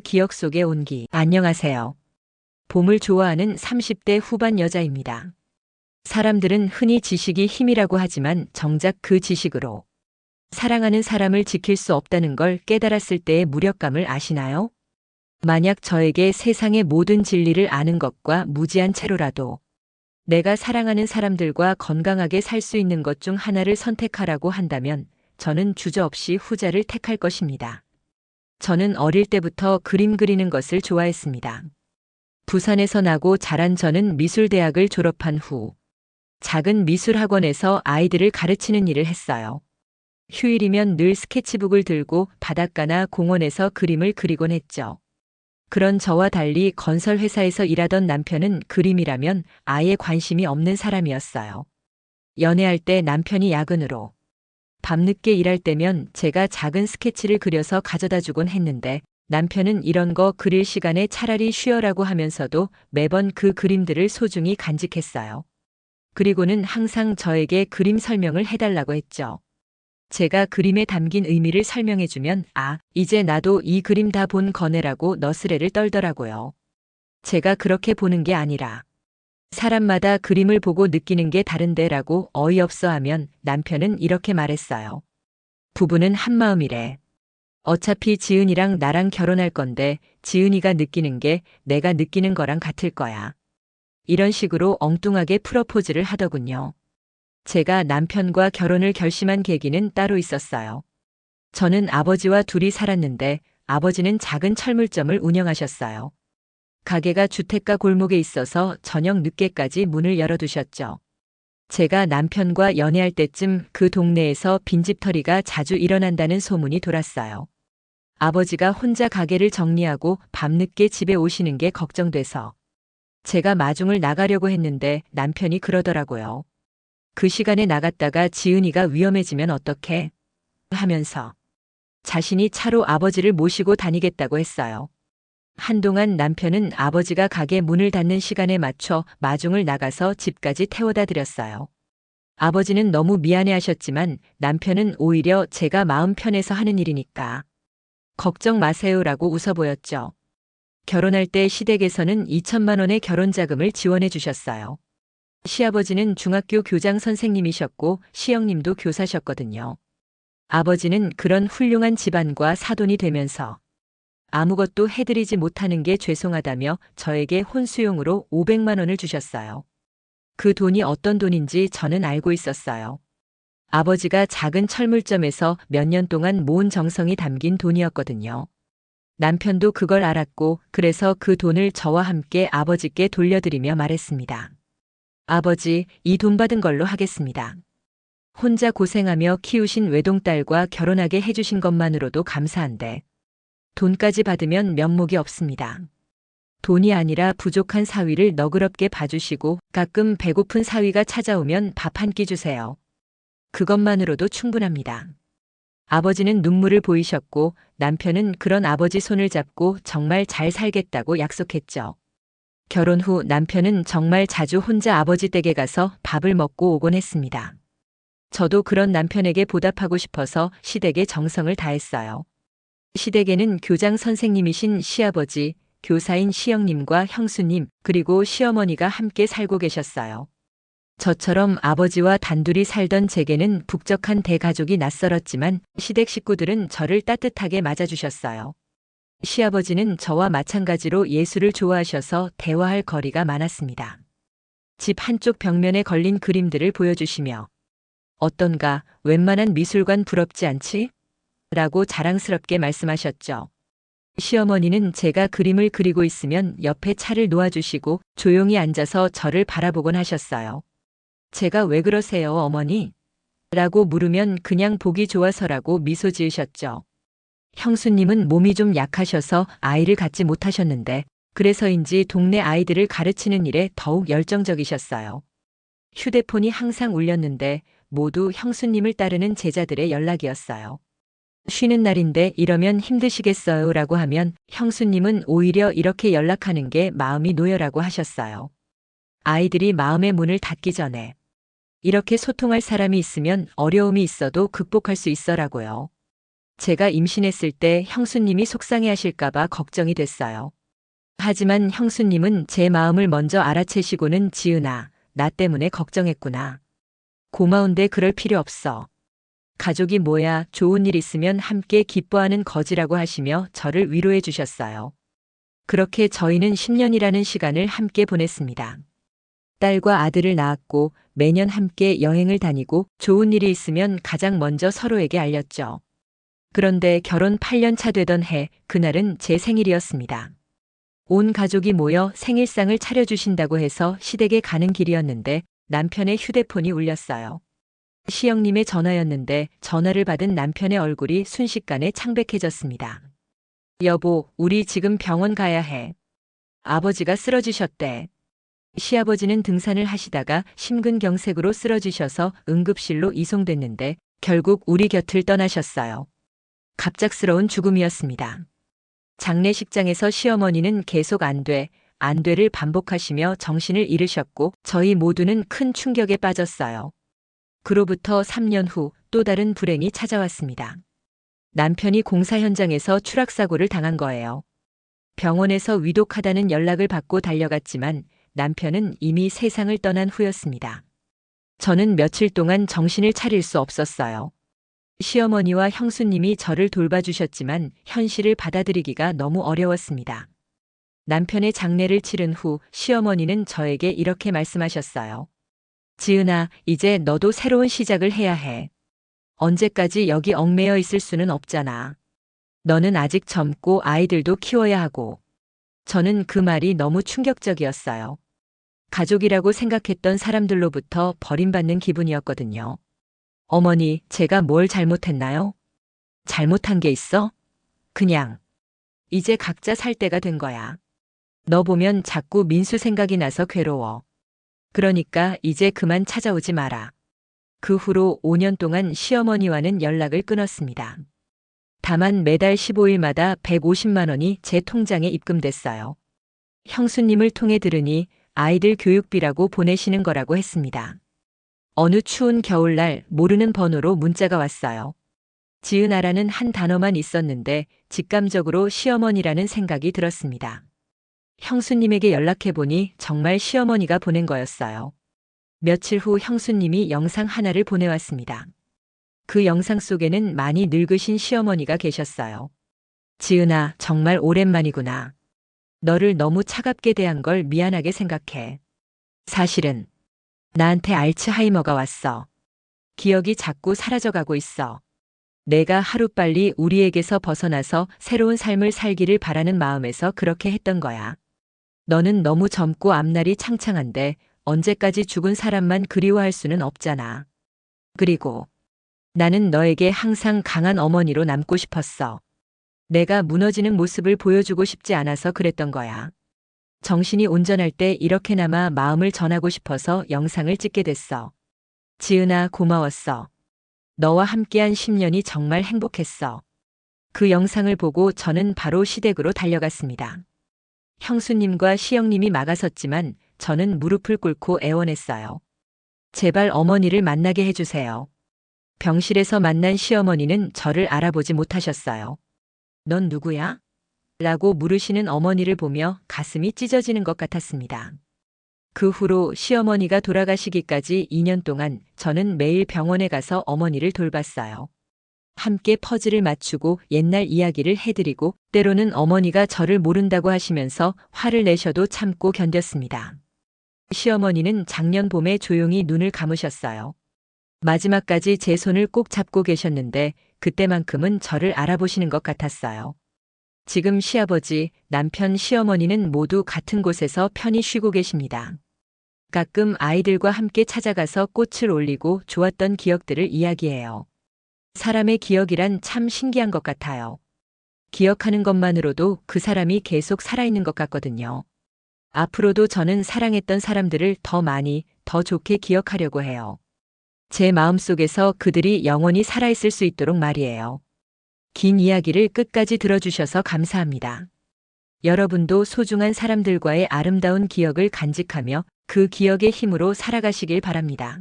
기억 속의 온기. 안녕하세요. 봄을 좋아하는 30대 후반 여자입니다. 사람들은 흔히 지식이 힘이라고 하지만 정작 그 지식으로 사랑하는 사람을 지킬 수 없다는 걸 깨달았을 때의 무력감을 아시나요? 만약 저에게 세상의 모든 진리를 아는 것과 무지한 채로라도 내가 사랑하는 사람들과 건강하게 살 수 있는 것 중 하나를 선택하라고 한다면 저는 주저없이 후자를 택할 것입니다. 저는 어릴 때부터 그림 그리는 것을 좋아했습니다. 부산에서 나고 자란 저는 미술대학을 졸업한 후 작은 미술학원에서 아이들을 가르치는 일을 했어요. 휴일이면 늘 스케치북을 들고 바닷가나 공원에서 그림을 그리곤 했죠. 그런 저와 달리 건설회사에서 일하던 남편은 그림이라면 아예 관심이 없는 사람이었어요. 연애할 때 남편이 야근으로 밤늦게 일할 때면 제가 작은 스케치를 그려서 가져다 주곤 했는데 남편은 이런 거 그릴 시간에 차라리 쉬어라고 하면서도 매번 그 그림들을 소중히 간직했어요. 그리고는 항상 저에게 그림 설명을 해달라고 했죠. 제가 그림에 담긴 의미를 설명해주면 이제 나도 이 그림 다 본 거네라고 너스레를 떨더라고요. 제가 그렇게 보는 게 아니라 사람마다 그림을 보고 느끼는 게 다른데라고 어이없어 하면 남편은 이렇게 말했어요. 부부는 한마음이래. 어차피 지은이랑 나랑 결혼할 건데 지은이가 느끼는 게 내가 느끼는 거랑 같을 거야. 이런 식으로 엉뚱하게 프러포즈를 하더군요. 제가 남편과 결혼을 결심한 계기는 따로 있었어요. 저는 아버지와 둘이 살았는데 아버지는 작은 철물점을 운영하셨어요. 가게가 주택가 골목에 있어서 저녁 늦게까지 문을 열어두셨죠. 제가 남편과 연애할 때쯤 그 동네에서 빈집털이가 자주 일어난다는 소문이 돌았어요. 아버지가 혼자 가게를 정리하고 밤늦게 집에 오시는 게 걱정돼서 제가 마중을 나가려고 했는데 남편이 그러더라고요. 그 시간에 나갔다가 지은이가 위험해지면 어떡해? 하면서 자신이 차로 아버지를 모시고 다니겠다고 했어요. 한동안 남편은 아버지가 가게 문을 닫는 시간에 맞춰 마중을 나가서 집까지 태워다 드렸어요. 아버지는 너무 미안해하셨지만 남편은 오히려 제가 마음 편해서 하는 일이니까 걱정 마세요라고 웃어 보였죠. 결혼할 때 시댁에서는 2천만 원의 결혼 자금을 지원해 주셨어요. 시아버지는 중학교 교장 선생님이셨고 시형님도 교사셨거든요. 아버지는 그런 훌륭한 집안과 사돈이 되면서 아무것도 해드리지 못하는 게 죄송하다며 저에게 혼수용으로 500만 원을 주셨어요. 그 돈이 어떤 돈인지 저는 알고 있었어요. 아버지가 작은 철물점에서 몇 년 동안 모은 정성이 담긴 돈이었거든요. 남편도 그걸 알았고 그래서 그 돈을 저와 함께 아버지께 돌려드리며 말했습니다. 아버지, 이 돈 받은 걸로 하겠습니다. 혼자 고생하며 키우신 외동딸과 결혼하게 해주신 것만으로도 감사한데 돈까지 받으면 면목이 없습니다. 돈이 아니라 부족한 사위를 너그럽게 봐주시고 가끔 배고픈 사위가 찾아오면 밥 한 끼 주세요. 그것만으로도 충분합니다. 아버지는 눈물을 보이셨고 남편은 그런 아버지 손을 잡고 정말 잘 살겠다고 약속했죠. 결혼 후 남편은 정말 자주 혼자 아버지 댁에 가서 밥을 먹고 오곤 했습니다. 저도 그런 남편에게 보답하고 싶어서 시댁에 정성을 다했어요. 시댁에는 교장 선생님이신 시아버지, 교사인 시형님과 형수님, 그리고 시어머니가 함께 살고 계셨어요. 저처럼 아버지와 단둘이 살던 제게는 북적한 대가족이 낯설었지만 시댁 식구들은 저를 따뜻하게 맞아주셨어요. 시아버지는 저와 마찬가지로 예술을 좋아하셔서 대화할 거리가 많았습니다. 집 한쪽 벽면에 걸린 그림들을 보여주시며 어떤가 웬만한 미술관 부럽지 않지? 라고 자랑스럽게 말씀하셨죠. 시어머니는 제가 그림을 그리고 있으면 옆에 차를 놓아주시고 조용히 앉아서 저를 바라보곤 하셨어요. 제가 왜 그러세요, 어머니? 라고 물으면 그냥 보기 좋아서라고 미소 지으셨죠. 형수님은 몸이 좀 약하셔서 아이를 갖지 못하셨는데 그래서인지 동네 아이들을 가르치는 일에 더욱 열정적이셨어요. 휴대폰이 항상 울렸는데 모두 형수님을 따르는 제자들의 연락이었어요. 쉬는 날인데 이러면 힘드시겠어요? 라고 하면 형수님은 오히려 이렇게 연락하는 게 마음이 놓여라고 하셨어요. 아이들이 마음의 문을 닫기 전에 이렇게 소통할 사람이 있으면 어려움이 있어도 극복할 수 있어라고요. 제가 임신했을 때 형수님이 속상해하실까봐 걱정이 됐어요. 하지만 형수님은 제 마음을 먼저 알아채시고는 지은아, 나 때문에 걱정했구나. 고마운데 그럴 필요 없어. 가족이 뭐야, 좋은 일 있으면 함께 기뻐하는 거지라고 하시며 저를 위로해 주셨어요. 그렇게 저희는 10년이라는 시간을 함께 보냈습니다. 딸과 아들을 낳았고 매년 함께 여행을 다니고 좋은 일이 있으면 가장 먼저 서로에게 알렸죠. 그런데 결혼 8년 차 되던 해, 그날은 제 생일이었습니다. 온 가족이 모여 생일상을 차려주신다고 해서 시댁에 가는 길이었는데 남편의 휴대폰이 울렸어요. 시영님의 전화였는데 전화를 받은 남편의 얼굴이 순식간에 창백해졌습니다. 여보, 우리 지금 병원 가야 해. 아버지가 쓰러지셨대. 시아버지는 등산을 하시다가 심근경색으로 쓰러지셔서 응급실로 이송됐는데 결국 우리 곁을 떠나셨어요. 갑작스러운 죽음이었습니다. 장례식장에서 시어머니는 계속 안 돼를 반복하시며 정신을 잃으셨고 저희 모두는 큰 충격에 빠졌어요. 그로부터 3년 후 또 다른 불행이 찾아왔습니다. 남편이 공사 현장에서 추락사고를 당한 거예요. 병원에서 위독하다는 연락을 받고 달려갔지만 남편은 이미 세상을 떠난 후였습니다. 저는 며칠 동안 정신을 차릴 수 없었어요. 시어머니와 형수님이 저를 돌봐주셨지만 현실을 받아들이기가 너무 어려웠습니다. 남편의 장례를 치른 후 시어머니는 저에게 이렇게 말씀하셨어요. 지은아, 이제 너도 새로운 시작을 해야 해. 언제까지 여기 얽매여 있을 수는 없잖아. 너는 아직 젊고 아이들도 키워야 하고. 저는 그 말이 너무 충격적이었어요. 가족이라고 생각했던 사람들로부터 버림받는 기분이었거든요. 어머니, 제가 뭘 잘못했나요? 잘못한 게 있어? 그냥. 이제 각자 살 때가 된 거야. 너 보면 자꾸 민수 생각이 나서 괴로워. 그러니까 이제 그만 찾아오지 마라. 그 후로 5년 동안 시어머니와는 연락을 끊었습니다. 다만 매달 15일마다 150만 원이 제 통장에 입금됐어요. 형수님을 통해 들으니 아이들 교육비라고 보내시는 거라고 했습니다. 어느 추운 겨울날 모르는 번호로 문자가 왔어요. 지은아라는 한 단어만 있었는데 직감적으로 시어머니라는 생각이 들었습니다. 형수님에게 연락해보니 정말 시어머니가 보낸 거였어요. 며칠 후 형수님이 영상 하나를 보내왔습니다. 그 영상 속에는 많이 늙으신 시어머니가 계셨어요. 지은아, 정말 오랜만이구나. 너를 너무 차갑게 대한 걸 미안하게 생각해. 사실은 나한테 알츠하이머가 왔어. 기억이 자꾸 사라져가고 있어. 내가 하루빨리 우리에게서 벗어나서 새로운 삶을 살기를 바라는 마음에서 그렇게 했던 거야. 너는 너무 젊고 앞날이 창창한데 언제까지 죽은 사람만 그리워할 수는 없잖아. 그리고 나는 너에게 항상 강한 어머니로 남고 싶었어. 내가 무너지는 모습을 보여주고 싶지 않아서 그랬던 거야. 정신이 온전할 때 이렇게나마 마음을 전하고 싶어서 영상을 찍게 됐어. 지은아, 고마웠어. 너와 함께한 10년이 정말 행복했어. 그 영상을 보고 저는 바로 시댁으로 달려갔습니다. 형수님과 시영님이 막아섰지만 저는 무릎을 꿇고 애원했어요. 제발 어머니를 만나게 해주세요. 병실에서 만난 시어머니는 저를 알아보지 못하셨어요. 넌 누구야? 라고 물으시는 어머니를 보며 가슴이 찢어지는 것 같았습니다. 그 후로 시어머니가 돌아가시기까지 2년 동안 저는 매일 병원에 가서 어머니를 돌봤어요. 함께 퍼즐을 맞추고 옛날 이야기를 해드리고 때로는 어머니가 저를 모른다고 하시면서 화를 내셔도 참고 견뎠습니다. 시어머니는 작년 봄에 조용히 눈을 감으셨어요. 마지막까지 제 손을 꼭 잡고 계셨는데 그때만큼은 저를 알아보시는 것 같았어요. 지금 시아버지, 남편, 시어머니는 모두 같은 곳에서 편히 쉬고 계십니다. 가끔 아이들과 함께 찾아가서 꽃을 올리고 좋았던 기억들을 이야기해요. 사람의 기억이란 참 신기한 것 같아요. 기억하는 것만으로도 그 사람이 계속 살아있는 것 같거든요. 앞으로도 저는 사랑했던 사람들을 더 많이, 더 좋게 기억하려고 해요. 제 마음속에서 그들이 영원히 살아있을 수 있도록 말이에요. 긴 이야기를 끝까지 들어주셔서 감사합니다. 여러분도 소중한 사람들과의 아름다운 기억을 간직하며 그 기억의 힘으로 살아가시길 바랍니다.